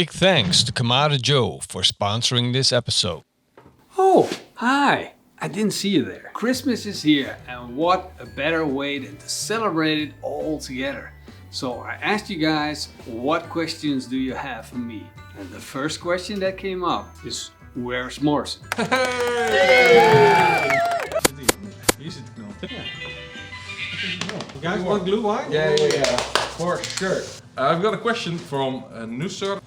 Big thanks to Kamado Joe for sponsoring this episode. Oh, hi! I didn't see you there. Christmas is here, and what a better way than to celebrate it all together. So I asked you guys, what questions do you have for me? And the first question that came up is, where's Morrison? You should know. You guys want glue wine? Yeah, for sure. I've got a question from Nusret.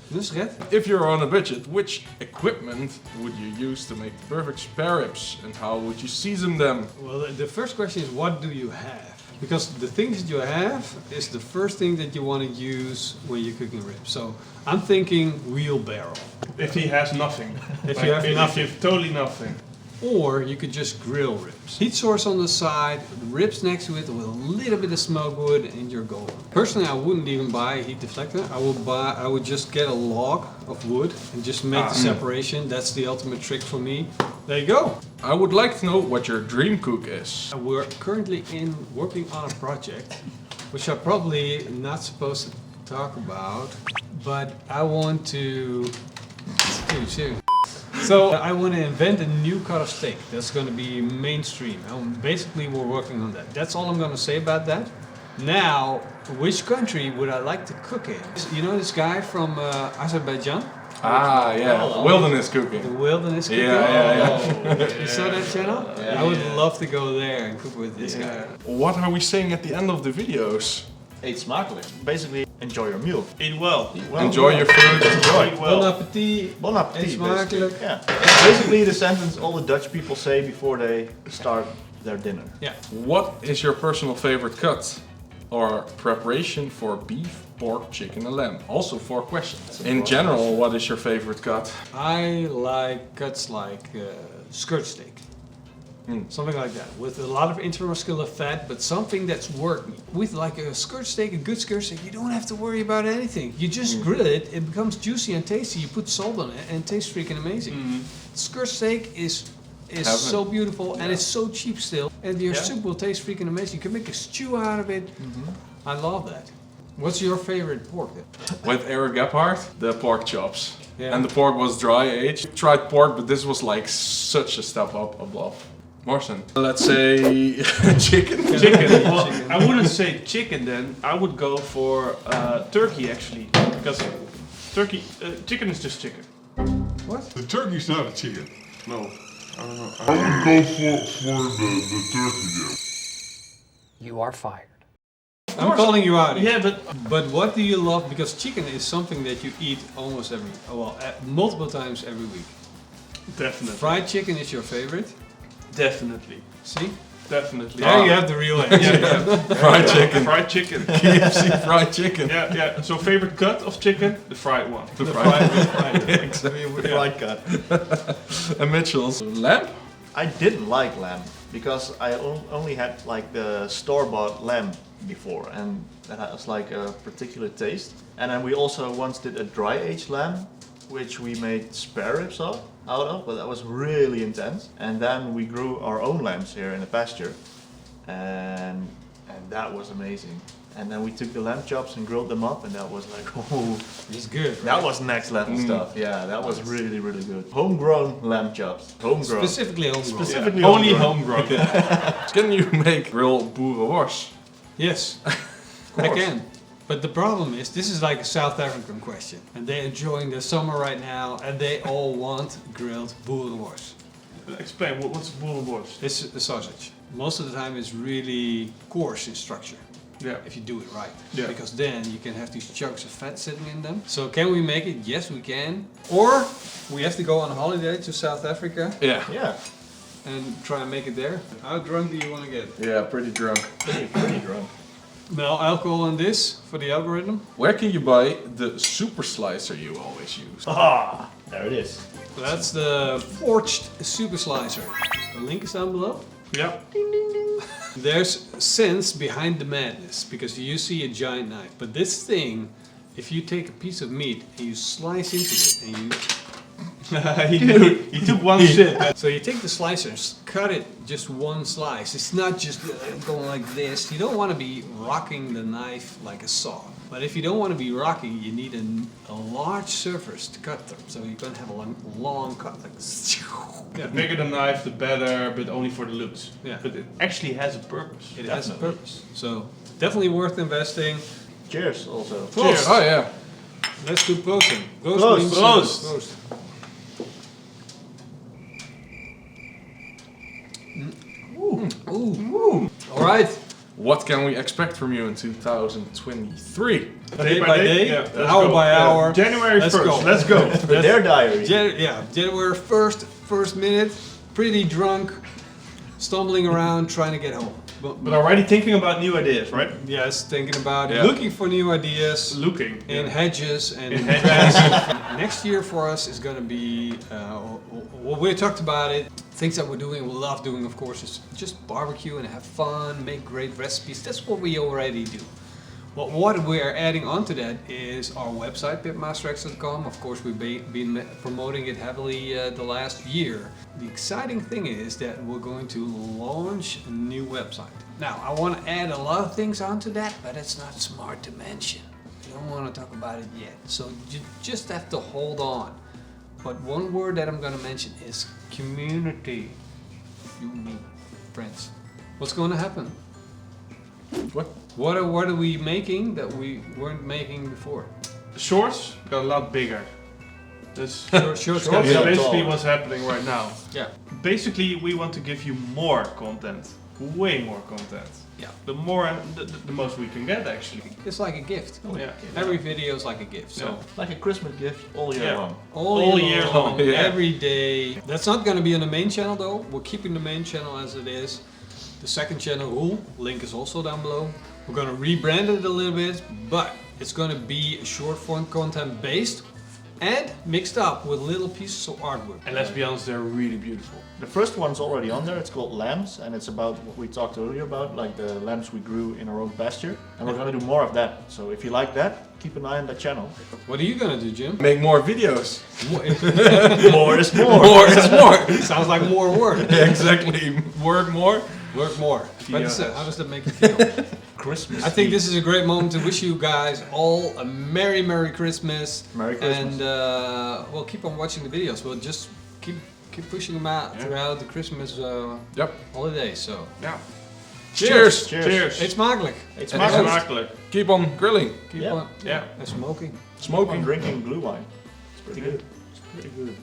If you're on a budget, which equipment would you use to make the perfect spare ribs, and how would you season them? Well, the first question is, what do you have? Because the things that you have is the first thing that you want to use when you're cooking ribs. So I'm thinking wheelbarrow. If he has nothing. If you have nothing. If you have totally nothing. Or you could just grill ribs. Heat source on the side, ribs next to it with a little bit of smoke wood, and you're golden. Personally, I wouldn't even buy a heat deflector. I would just get a log of wood and just make the separation. That's the ultimate trick for me. There you go. I would like to know what your dream cook is. We're currently working on a project, which I'm probably not supposed to talk about, but I want to... So I want to invent a new cut of steak that's going to be mainstream. And basically, we're working on that. That's all I'm going to say about that. Now, which country would I like to cook in? You know this guy from Azerbaijan? Ah, yeah, wilderness cooking. The wilderness cooking? Yeah. You saw that channel? Yeah, I would love to go there and cook with this guy. What are we saying at the end of the videos? Eetsmakelijk. Basically, enjoy your meal. Eat well. Enjoy your food. Eat well. Bon appetit. Bon appetit. Eetsmakelijk. Yeah. Basically, the sentence all the Dutch people say before they start their dinner. Yeah. What is your personal favorite cut or preparation for beef, pork, chicken and lamb? Also 4 questions. In general, what is your favorite cut? I like cuts like skirt steak. Something like that, with a lot of intramuscular fat, but something that's working. With like a skirt steak, a good skirt steak, you don't have to worry about anything. You just grill it, it becomes juicy and tasty. You put salt on it and it tastes freaking amazing. Skirt steak is so beautiful and it's so cheap still. And your soup will taste freaking amazing. You can make a stew out of it. I love that. What's your favorite pork then? With Eric Gebhardt, the pork chops. Yeah. And the pork was dry aged. Tried pork, but this was like such a step up above. Morrison. Let's say chicken. Chicken. Well, I wouldn't say chicken then. I would go for turkey actually, because chicken is just chicken. What? The turkey's not a chicken. No. I don't know. I would go for the turkey, yeah. You are fired. I'm calling you out here. Yeah, But what do you love? Because chicken is something that you eat almost multiple times every week. definitely. Fried chicken is your favorite? Definitely. See? Definitely. There you have the real answer. Fried chicken. Fried chicken. KFC fried chicken. Yeah. So favorite cut of chicken? The fried one. The fried Fried cut. And Mitchell's lamb? I didn't like lamb because I only had like the store-bought lamb before, and that has like a particular taste. And then we also once did a dry-aged lamb, which we made spare ribs out of, but that was really intense. And then we grew our own lambs here in the pasture, and that was amazing. And then we took the lamb chops and grilled them up, and that was like, oh, It's good, right? that was next level stuff. Yeah, that was really, really good. Homegrown lamb chops. Homegrown. Specifically homegrown. Specifically Yeah. Only homegrown. Can you make real boerenworst? Yes, I can. But the problem is, this is like a South African question. And they're enjoying the summer right now, and they all want grilled boerenworst. Explain, what's boerenworst? It's a sausage. Most of the time it's really coarse in structure. Yeah. If you do it right. Yeah. Because then you can have these chunks of fat sitting in them. So can we make it? Yes, we can. Or we have to go on holiday to South Africa Yeah. Yeah, and try and make it there. How drunk do you want to get? Yeah, pretty drunk. pretty drunk. No alcohol in this for the algorithm. Where can you buy the super slicer you always use? Ah, there it is. That's the forged super slicer. The link is down below. Yeah. There's sense behind the madness because you see a giant knife. But this thing, if you take a piece of meat and you slice into it and you... he took one sip. So you take the slicer and cut it just one slice. It's not just going like this. You don't want to be rocking the knife like a saw. But if you don't want to be rocky, you need a large surface to cut them. So you're going to have a long cut. Like, The bigger the knife, the better, but only for the looks. Yeah. But it actually has a purpose. it has a purpose. So definitely worth investing. Cheers also. Prost. Oh yeah. Let's do proasting. Prost. means, Prost. Ooh. All right. What can we expect from you in 2023? Day by day, yeah, let's hour go. by hour. January Let's 1st, go. let's go. Their diary. January 1st, first minute, pretty drunk, stumbling around, trying to get home. But already thinking about new ideas, right? Yes, thinking about Yeah. looking for new ideas Looking. in hedges and In hedges. Next year for us is going to be, well, we talked about it. Things that we're doing, we love doing, of course, is just barbecue and have fun, make great recipes. That's what we already do. But what we're adding onto that is our website, PitmasterX.com. Of course, we've been promoting it heavily the last year. The exciting thing is that we're going to launch a new website. Now, I want to add a lot of things onto that, but it's not smart to mention. I don't want to talk about it yet. So you just have to hold on. But one word that I'm going to mention is community. You, me, friends. What's going to happen? What? What are we making that we weren't making before? Shorts got a lot bigger. That's Shorts that's Yeah. basically what's happening right now. Yeah. Basically, we want to give you more content. Way more content. Yeah. The more, the most we can get actually. It's like a gift. Yeah. Every video is like a gift. So Yeah. Like a Christmas gift all year Yeah. long. all year long, yeah. every day. That's not going to be on the main channel though. We're keeping the main channel as it is. The second channel, Roel, link is also down below. We're going to rebrand it a little bit, but it's going to be short form content based and mixed up with little pieces of artwork. And let's be honest, they're really beautiful. The first one's already on there. It's called Lambs, and it's about what we talked earlier about, like the lambs we grew in our own pasture. And we're gonna do more of that. So if you like that, keep an eye on that channel. What are you going to do, Jim? Make more videos. More is more. More is more. Sounds like more work. Yeah, exactly. Work more. Work more. But Yeah. how does that make you feel? Christmas. I think this is a great moment to wish you guys all a Merry Christmas. Merry Christmas. And we'll keep on watching the videos. We'll just keep pushing them out throughout the Christmas Yep. holidays. So Yeah. Cheers. Cheers. eet smakelijk. It's Maak smakelijk. smakelijk. Keep on grilling. Keep Yeah. on Yeah. and smoking. I'm Smoking. drinking blue wine. It's pretty good. It's pretty good.